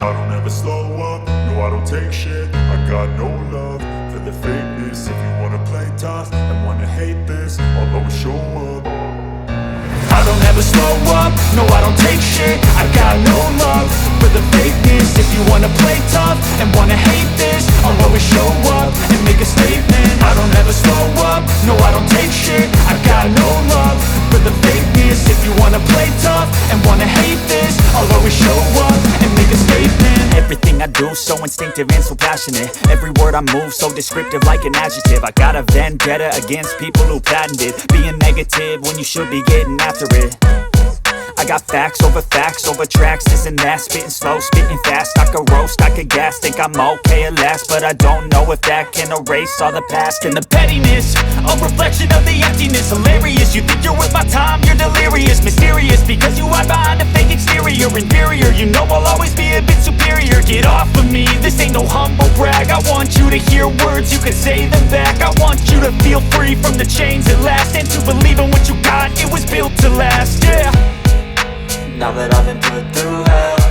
I don't ever slow up, no I don't take shit. I got no love for the fakeness. If you wanna play tough and wanna hate this, I'll always show up. I don't ever slow up, no I don't take shit. I got no love for the fakeness. If you wanna play tough and wanna hate this, I'll always show up and make a statement. I don't ever slow up, no I don't take shit. I got no love for the fakeness. If you wanna play tough and wanna hate this, I'll always show up and make a statement. Everything I do so instinctive and so passionate. Every word I move so descriptive like an adjective. I got a vendetta against people who patented being negative when you should be getting after it. I got facts over tracks, this and that. Spitting slow, spitting fast, I could roast, I could gas. Think I'm okay at last, but I don't know if that can erase all the past. And the pettiness, a reflection of the emptiness. Hilarious, you think you're worth my time, you're delirious. Mysterious, because you hide behind a fake exterior. Inferior, you know I'll always be a bit superior. Get off of me, this ain't no humble brag. I want you to hear words, you can say them back. I want you to